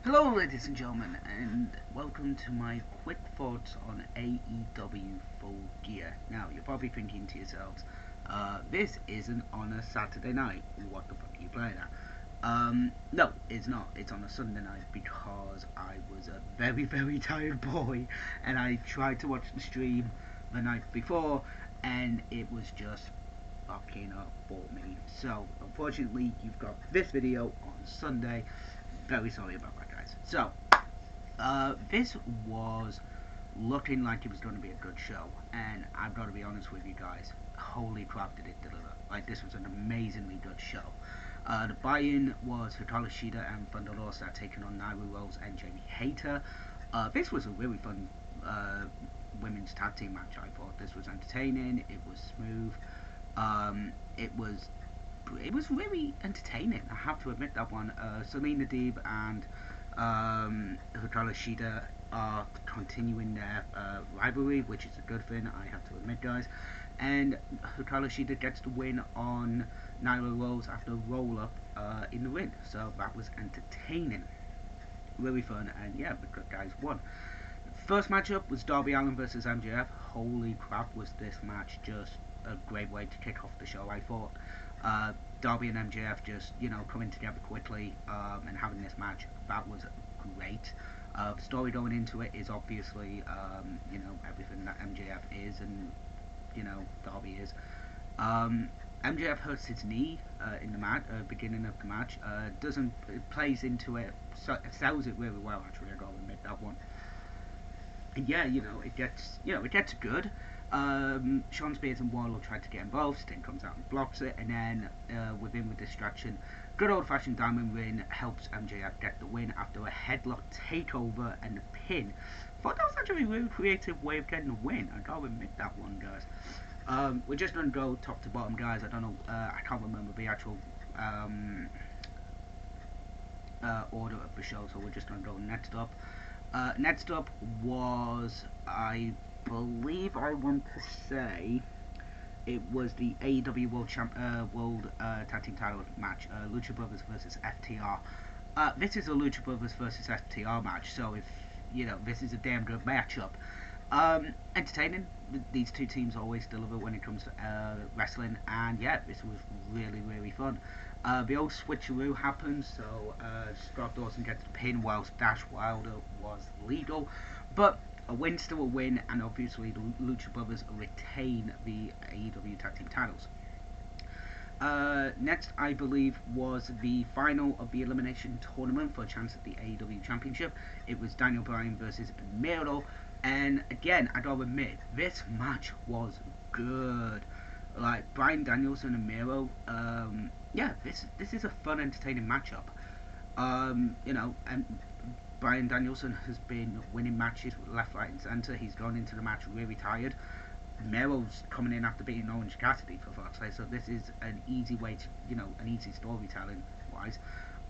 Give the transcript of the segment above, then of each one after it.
Hello ladies and gentlemen, and welcome to my quick thoughts on AEW Full Gear. Now, you're probably thinking to yourselves, this isn't on a Saturday night, what the fuck are you playing at? No, it's not. It's on a Sunday night because I was a very, very tired boy and I tried to watch the stream the night before and it was just fucking up for me. So, unfortunately, you've got this video on Sunday. Very sorry about that, guys. So, this was looking like it was going to be a good show, and I've got to be honest with you guys. Holy crap, did it deliver! Like, this was an amazingly good show. The buy-in was Hikaru Shida and Thunder Rosa taking on Nyla Rose and Jamie Hayter. This was a really fun women's tag team match. I thought this was entertaining. It was smooth. It was really entertaining. I have to admit that one. Selena Deeb and Hikaru Shida are continuing their rivalry, which is a good thing, I have to admit, guys. And Hikaru Shida gets the win on Nyla Rose after a roll-up in the ring. So that was entertaining. Really fun, and yeah, the good guys won. First matchup was Darby Allen versus MJF. Holy crap, was this match just a great way to kick off the show, I thought. Darby and MJF just, coming together quickly and having this match, that was great. The story going into it is obviously, everything that MJF is and, Darby is. MJF hurts his knee in the beginning of the match. It plays into it, sells it really well, actually, I gotta admit that one. And yeah, it gets good. Sean Spears and Wardlow tried to get involved. Sting comes out and blocks it, and then within the distraction, good old-fashioned diamond ring helps MJF get the win after a headlock takeover and a pin. Thought that was actually a really creative way of getting a win. I gotta admit that one, guys. We're just gonna go top to bottom, guys. I don't know. I can't remember the actual order of the show, so we're just gonna go next up. Next up was, I believe I want to say, it was the AEW World Tag Team Title match, Lucha Brothers versus FTR. This is a Lucha Brothers versus FTR match, so if, this is a damn good matchup. Entertaining. These two teams always deliver when it comes to wrestling, and yeah, this was really, really fun. The old switcheroo happens, so Scott Dawson gets the pin whilst Dash Wilder was legal, but a win's still a win, and obviously the Lucha Brothers retain the AEW Tag Team titles. Next, I believe, was the final of the elimination tournament for a chance at the AEW Championship. It was Daniel Bryan versus Miro, and again, I gotta admit, this match was good. Like, Bryan Danielson and Miro, yeah, this is a fun, entertaining matchup. And Bryan Danielson has been winning matches left, right, and centre. He's gone into the match really tired. Miro's coming in after beating Orange Cassidy, for fuck's sake, so this is an easy way to, an easy storytelling wise.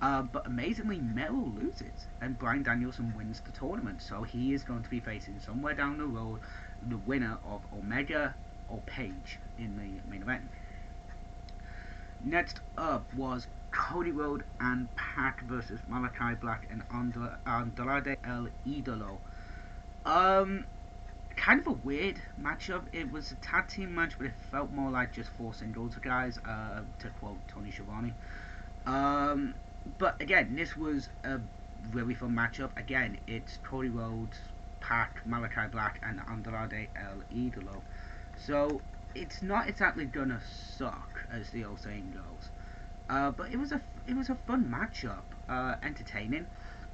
But amazingly, Miro loses, and Bryan Danielson wins the tournament, so he is going to be facing somewhere down the road the winner of Omega or Page in the main event. Next up was Cody Rhodes and Pac versus Malachi Black and Andrade El Idolo. Kind of a weird matchup. It was a tag team match, but it felt more like just four singles guys, to quote Tony Schiavone. But again, this was a really fun matchup. Again, it's Cody Rhodes, Pac, Malachi Black, and Andrade El Idolo. So it's not exactly gonna suck, as the old saying goes. But it was a fun matchup, entertaining,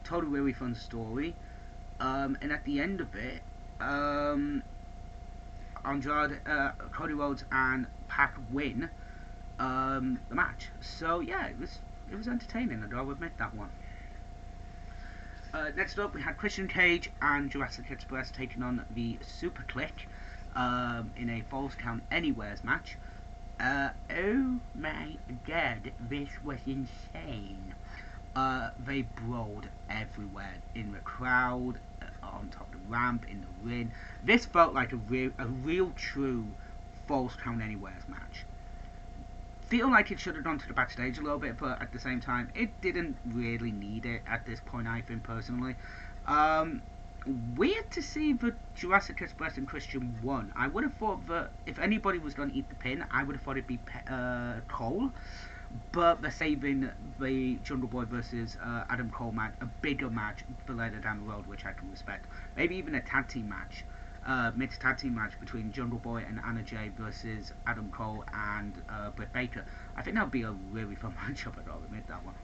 told a really fun story, and at the end of it, Cody Rhodes and Pac win the match. So yeah, it was entertaining. I'll admit that one. Next up, we had Christian Cage and Jurassic Express taking on the Super Click in a Falls Count Anywheres match. Oh my god, this was insane. They brawled everywhere, in the crowd, on top of the ramp, in the ring. This felt like a real true Falls Count Anywheres match. feel like it should have gone to the backstage a little bit, but at the same time, it didn't really need it at this point, I think, personally. Weird to see that Jurassic Express and Christian won. I would have thought that if anybody was going to eat the pin, I would have thought it'd be Cole. But they're saving the Jungle Boy versus Adam Cole match, a bigger match for later down the road, which I can respect. Maybe even a tag team match, mixed tag team match between Jungle Boy and Anna Jay versus Adam Cole and Britt Baker. I think that would be a really fun matchup, I'll admit that one.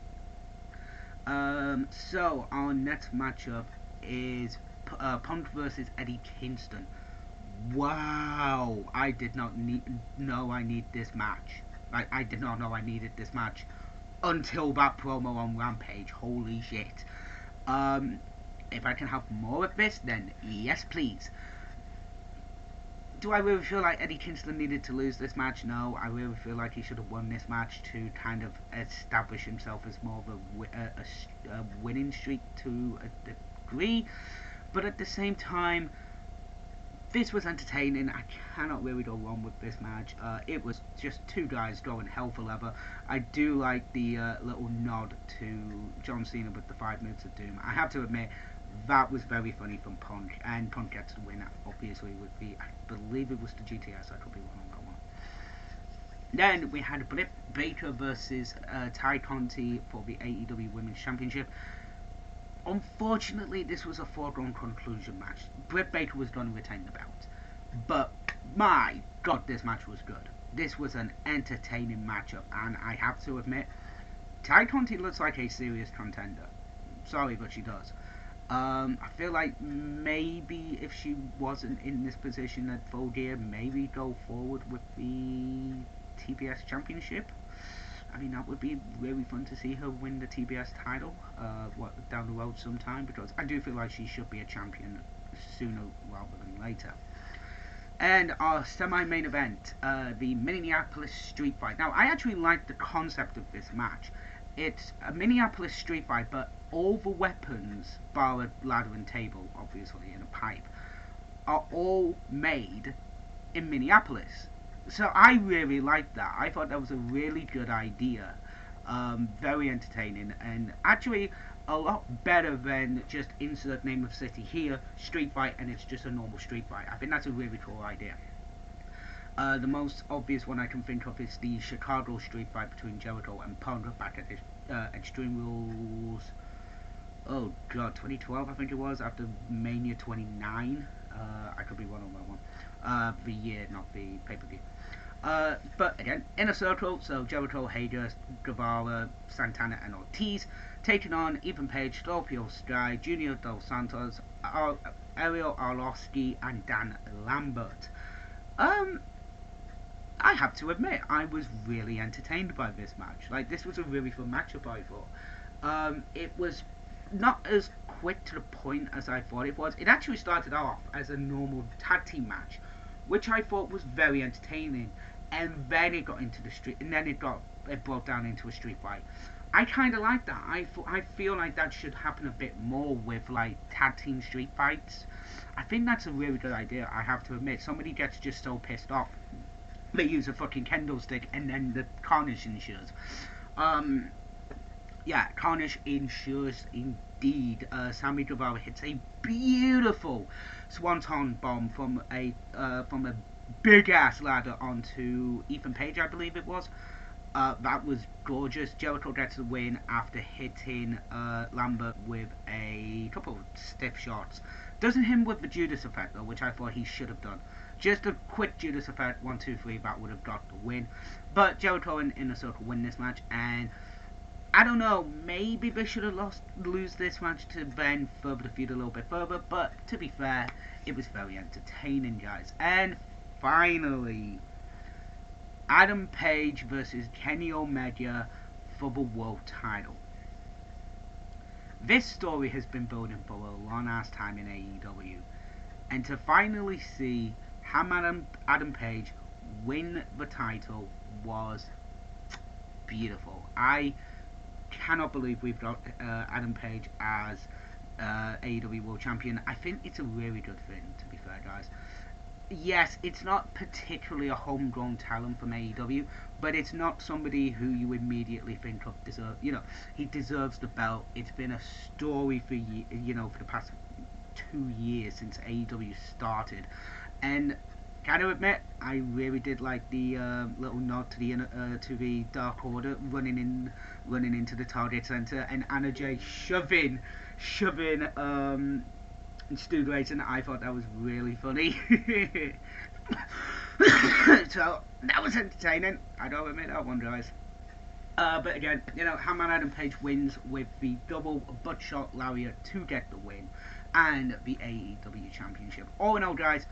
So our next matchup is Punk versus Eddie Kinston. Wow, I did not know I need this match. Like, I did not know I needed this match until that promo on Rampage. Holy shit. If I can have more of this, then yes, please. Do I really feel like Eddie Kinston needed to lose this match? No, I really feel like he should have won this match to kind of establish himself as more of a winning streak to a degree. But at the same time, this was entertaining. I cannot really go wrong with this match. It was just two guys going hell for leather. I do like the little nod to John Cena with the 5 minutes of doom. I have to admit, that was very funny from Punk, and Punk gets the win, obviously, with the, I believe it was the GTS, I could be wrong on that one. Then we had Britt Baker versus Ty Conti for the AEW Women's Championship. Unfortunately, this was a foregone conclusion match. Britt Baker was going to retain the belt. But, my god, this match was good. This was an entertaining matchup, and I have to admit, Ty Conti looks like a serious contender. Sorry, but she does. I feel like maybe if she wasn't in this position at Full Gear, maybe go forward with the TBS Championship. I mean, that would be really fun to see her win the TBS title down the road sometime, because I do feel like she should be a champion sooner rather than later. And our semi-main event, the Minneapolis street fight. Now, I actually like the concept of this match. It's a Minneapolis street fight, but all the weapons, bar a ladder and table, obviously, and a pipe, are all made in Minneapolis. So I really liked that. I thought that was a really good idea. Very entertaining, and actually a lot better than just insert name of city here, street fight, and it's just a normal street fight. I think that's a really cool idea. The most obvious one I can think of is the Chicago street fight between Jericho and Punk back at Extreme Rules. Oh god, 2012 I think it was, after Mania 29. I could be wrong on that one. The year, not the pay-per-view. But again, Inner Circle, so Jericho, Hager, Guevara, Santana, and Ortiz, taking on Ethan Page, Scorpio Sky, Junior Dos Santos, Ariel Arlovsky, and Dan Lambert. I have to admit, I was really entertained by this match. Like, this was a really fun matchup, I thought. It was not as quick to the point as I thought it was. It actually started off as a normal tag team match, which I thought was very entertaining, and then it got into the street, and then it broke down into a street fight. I kind of like that. I feel like that should happen a bit more with, like, tag team street fights. I think that's a really good idea, I have to admit. Somebody gets just so pissed off, they use a fucking kendo stick, and then the carnage ensures. Yeah, carnage ensures indeed. Sammy Guevara hits a beautiful swanton bomb from a big ass ladder onto Ethan Page, I believe it was. That was gorgeous. Jericho gets the win after hitting Lambert with a couple of stiff shots. Doesn't hit him with the Judas effect though, which I thought he should have done. Just a quick Judas effect, 1, 2, 3, that would have got the win. But Jericho and Inner Circle win this match, and I don't know, maybe they should have lose this match to then further the feud a little bit further, but to be fair, it was very entertaining, guys. And finally, Adam Page versus Kenny Omega for the world title. This story has been building for a long ass time in AEW, and to finally see Adam Page win the title was beautiful. I cannot believe we've got Adam Page as AEW World Champion. I think it's a really good thing, to be fair, guys. yes, it's not particularly a homegrown talent from AEW, but it's not somebody who you immediately think of deserve. He deserves the belt. It's been a story for for the past 2 years since AEW started, and kind of admit I really did like the little nod to the Dark Order running into the Target Center, and Anna Jay shoving Stu Grayson. I thought that was really funny. So that was entertaining. I don't admit that one, guys. But again, Hangman Adam Page wins with the double buttshot lariat to get the win and the AEW Championship. All in all, guys,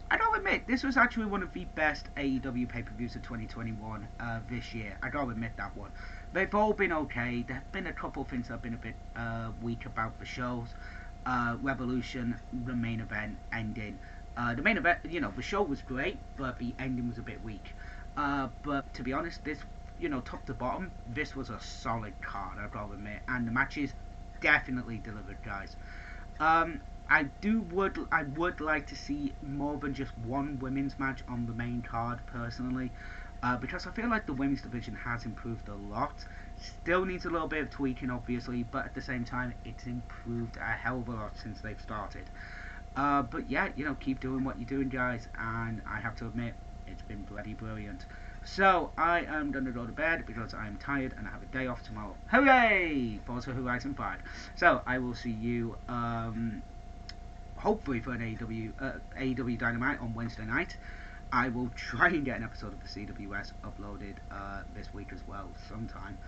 I gotta admit, this was actually one of the best AEW pay-per-views of 2021 this year. I gotta admit that one. They've all been okay. There have been a couple of things that have been a bit weak about the shows. Revolution, the main event ending. The main event, the show was great, but the ending was a bit weak. But to be honest, this, top to bottom, this was a solid card, I've got to admit, and the matches definitely delivered, guys. I would like to see more than just one women's match on the main card, personally, because I feel like the women's division has improved a lot. Still needs a little bit of tweaking, obviously, but at the same time, it's improved a hell of a lot since they've started. But yeah, keep doing what you're doing, guys, and I have to admit, it's been bloody brilliant. So, I am going to go to bed because I am tired and I have a day off tomorrow. Hooray! Forza Horizon 5. So, I will see you, hopefully for an AEW Dynamite on Wednesday night. I will try and get an episode of the CWS uploaded this week as well, sometime.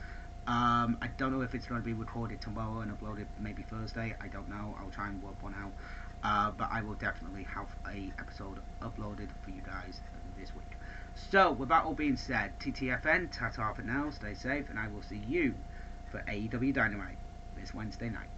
I don't know if it's going to be recorded tomorrow and uploaded maybe Thursday. I don't know. I'll try and work one out. But I will definitely have a episode uploaded for you guys this week. So, with that all being said, TTFN, ta-ta for now, stay safe, and I will see you for AEW Dynamite this Wednesday night.